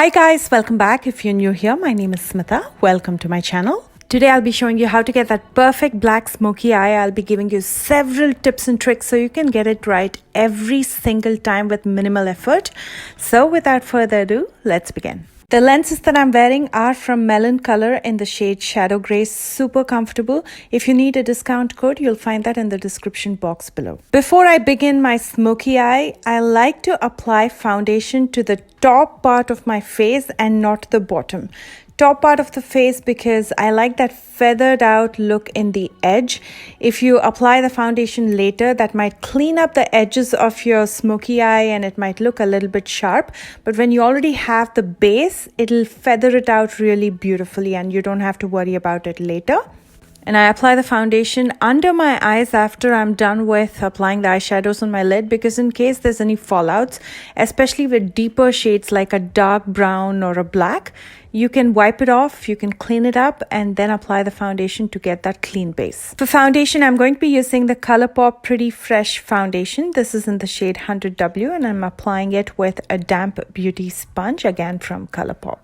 Hi guys, welcome back. If you're new here, my name is Smitha. Welcome to my channel. Today I'll be showing you how to get that perfect black smoky eye. I'll be giving you several tips and tricks so you can get it right every single time with minimal effort. So without further ado, let's begin. The lenses that I'm wearing are from Melon Color in the shade Shadow Grey. Super comfortable. If you need a discount code, you'll find that in the description box below. Before I begin my smoky eye, I like to apply foundation to the top part of my face and not the bottom. Top part of the face because I like that feathered out look in the edge. If you apply the foundation later, that might clean up the edges of your smoky eye and it might look a little bit sharp. But when you already have the base, it'll feather it out really beautifully and you don't have to worry about it later. And I apply the foundation under my eyes after I'm done with applying the eyeshadows on my lid, because in case there's any fallouts, especially with deeper shades like a dark brown or a black, you can wipe it off, you can clean it up, and then apply the foundation to get that clean base. For foundation, I'm going to be using the ColourPop Pretty Fresh foundation. This is in the shade 100W, and I'm applying it with a damp beauty sponge, again from ColourPop.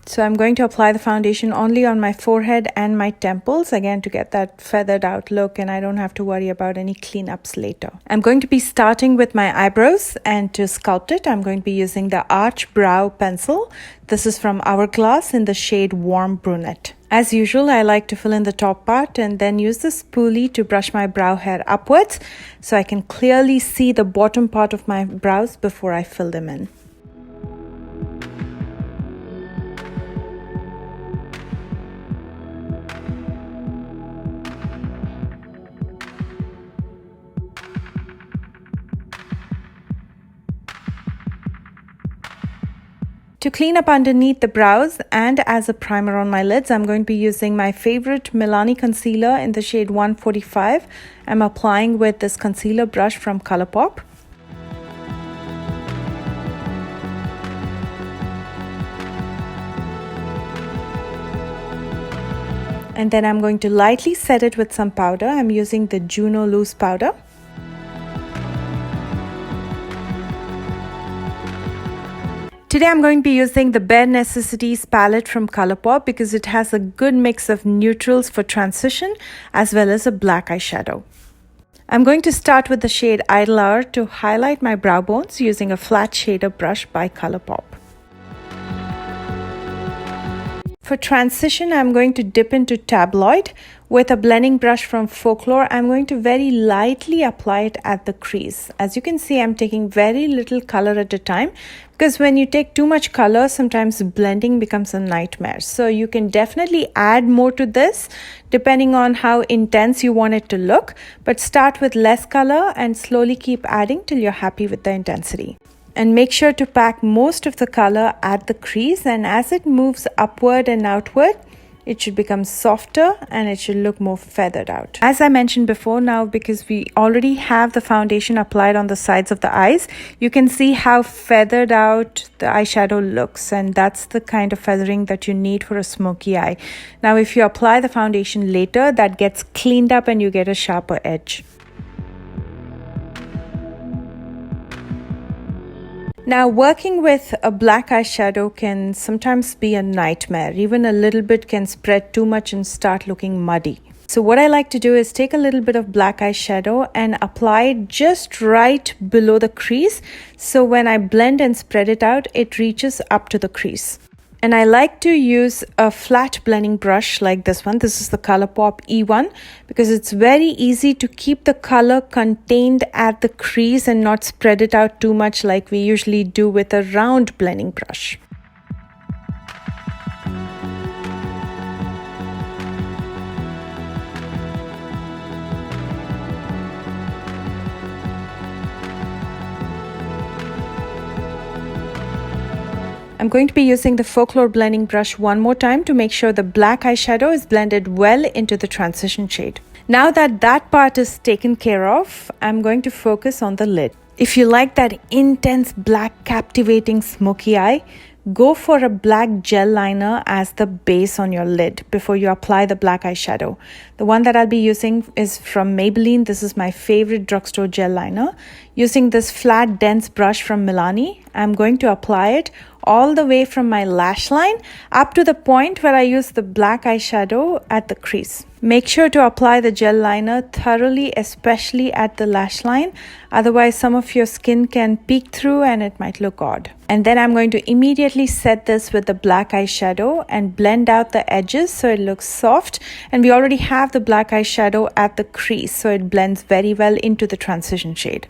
So I'm going to apply the foundation only on my forehead and my temples, again to get that feathered out look, and I don't have to worry about any cleanups later. I'm going to be starting with my eyebrows, and to sculpt it, I'm going to be using the Arch Brow Pencil. This is from Hourglass in the shade Warm Brunette. As usual, I like to fill in the top part and then use the spoolie to brush my brow hair upwards so I can clearly see the bottom part of my brows before I fill them in. To clean up underneath the brows and as a primer on my lids, I'm going to be using my favorite Milani concealer in the shade 145. I'm applying with this concealer brush from ColourPop. And then I'm going to lightly set it with some powder. I'm using the Juno Loose powder. Today I'm going to be using the Bare Necessities palette from ColourPop because it has a good mix of neutrals for transition as well as a black eyeshadow. I'm going to start with the shade Idle Hour to highlight my brow bones using a flat shader brush by ColourPop. For transition, I'm going to dip into Tabloid. With a blending brush from Folklore, I'm going to very lightly apply it at the crease. As you can see, I'm taking very little color at a time because when you take too much color, sometimes blending becomes a nightmare. So you can definitely add more to this depending on how intense you want it to look, but start with less color and slowly keep adding till you're happy with the intensity. And make sure to pack most of the color at the crease, and as it moves upward and outward, it should become softer and it should look more feathered out. As I mentioned before, now because we already have the foundation applied on the sides of the eyes, you can see how feathered out the eyeshadow looks, and that's the kind of feathering that you need for a smoky eye. Now if you apply the foundation later, that gets cleaned up and you get a sharper edge. Now, working with a black eyeshadow can sometimes be a nightmare. Even a little bit can spread too much and start looking muddy. So what I like to do is take a little bit of black eyeshadow and apply it just right below the crease. So when I blend and spread it out, it reaches up to the crease. And I like to use a flat blending brush like this one. This is the ColourPop E1 because it's very easy to keep the color contained at the crease and not spread it out too much like we usually do with a round blending brush. I'm going to be using the Folklore blending brush one more time to make sure the black eyeshadow is blended well into the transition shade. Now that that part is taken care of, I'm going to focus on the lid. If you like that intense black captivating smoky eye, go for a black gel liner as the base on your lid before you apply the black eyeshadow. The one that I'll be using is from Maybelline. This is my favorite drugstore gel liner. Using this flat dense brush from Milani, I'm going to apply it all the way from my lash line up to the point where I use the black eyeshadow at the crease. Make sure to apply the gel liner thoroughly, especially at the lash line. Otherwise, some of your skin can peek through and it might look odd. And then I'm going to immediately set this with the black eyeshadow and blend out the edges so it looks soft. And we already have the black eyeshadow at the crease, so it blends very well into the transition shade.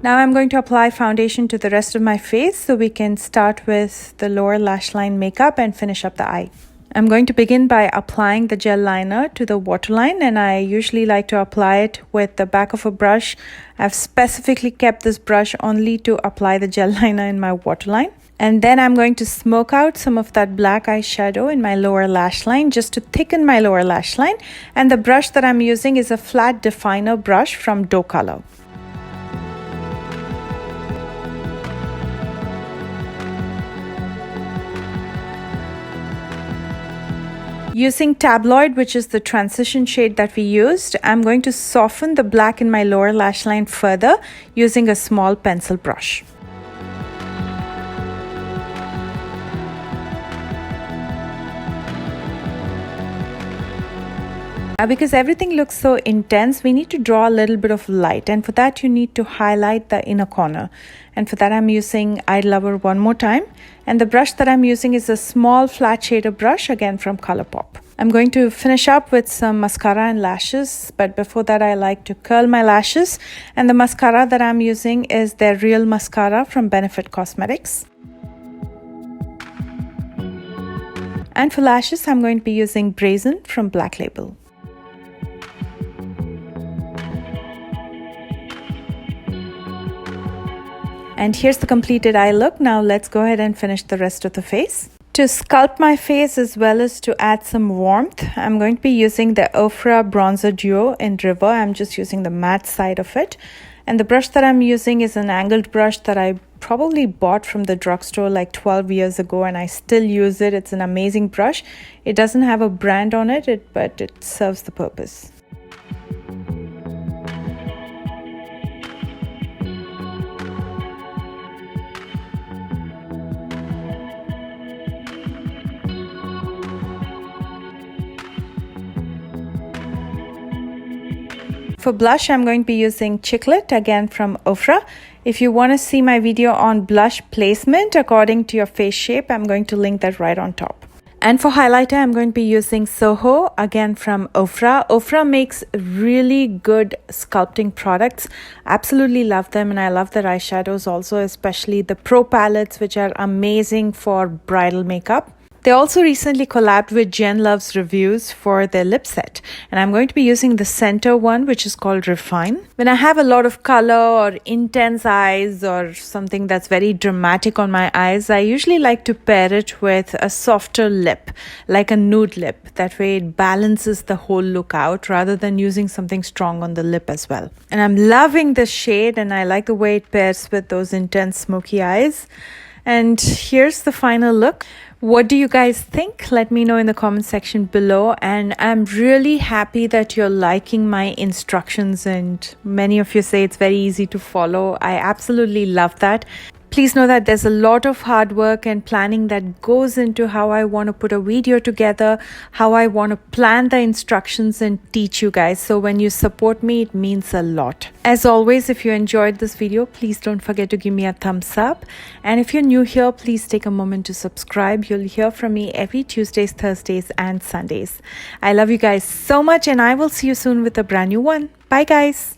Now I'm going to apply foundation to the rest of my face so we can start with the lower lash line makeup and finish up the eye. I'm going to begin by applying the gel liner to the waterline, and I usually like to apply it with the back of a brush. I've specifically kept this brush only to apply the gel liner in my waterline. And then I'm going to smoke out some of that black eyeshadow in my lower lash line just to thicken my lower lash line. And the brush that I'm using is a flat definer brush from Doe Color. Using Tabloid, which is the transition shade that we used, I'm going to soften the black in my lower lash line further using a small pencil brush. Now, because everything looks so intense, we need to draw a little bit of light, and for that you need to highlight the inner corner. And for that I'm using Eye Lover one more time, and the brush that I'm using is a small flat shader brush, again from ColourPop. I'm going to finish up with some mascara and lashes, but before that I like to curl my lashes, and the mascara that I'm using is their Real Mascara from Benefit Cosmetics. And for lashes I'm going to be using Brazen from Black Label. And here's the completed eye look. Now let's go ahead and finish the rest of the face. To sculpt my face as well as to add some warmth, I'm going to be using the Ofra Bronzer Duo in River. I'm just using the matte side of it. And the brush that I'm using is an angled brush that I probably bought from the drugstore like 12 years ago, and I still use it. It's an amazing brush. It doesn't have a brand on it, but it serves the purpose. For blush, I'm going to be using Chiclet, again from Ofra. If you want to see my video on blush placement according to your face shape, I'm going to link that right on top. And for highlighter, I'm going to be using Soho, again from Ofra. Ofra makes really good sculpting products. Absolutely love them, and I love their eyeshadows also, especially the Pro palettes, which are amazing for bridal makeup. They also recently collabed with Jen Loves Reviews for their lip set, and I'm going to be using the center one, which is called Refine. When I have a lot of color or intense eyes or something that's very dramatic on my eyes, I usually like to pair it with a softer lip, like a nude lip. That way it balances the whole look out rather than using something strong on the lip as well. And I'm loving this shade, and I like the way it pairs with those intense smoky eyes. And here's the final look. What do you guys think? Let me know in the comment section below. And I'm really happy that you're liking my instructions, and many of you say it's very easy to follow. I absolutely love that. Please know that there's a lot of hard work and planning that goes into how I want to put a video together, how I want to plan the instructions and teach you guys. So when you support me, it means a lot. As always, if you enjoyed this video, please don't forget to give me a thumbs up. And if you're new here, please take a moment to subscribe. You'll hear from me every Tuesdays, Thursdays, and Sundays. I love you guys so much, and I will see you soon with a brand new one. Bye, guys.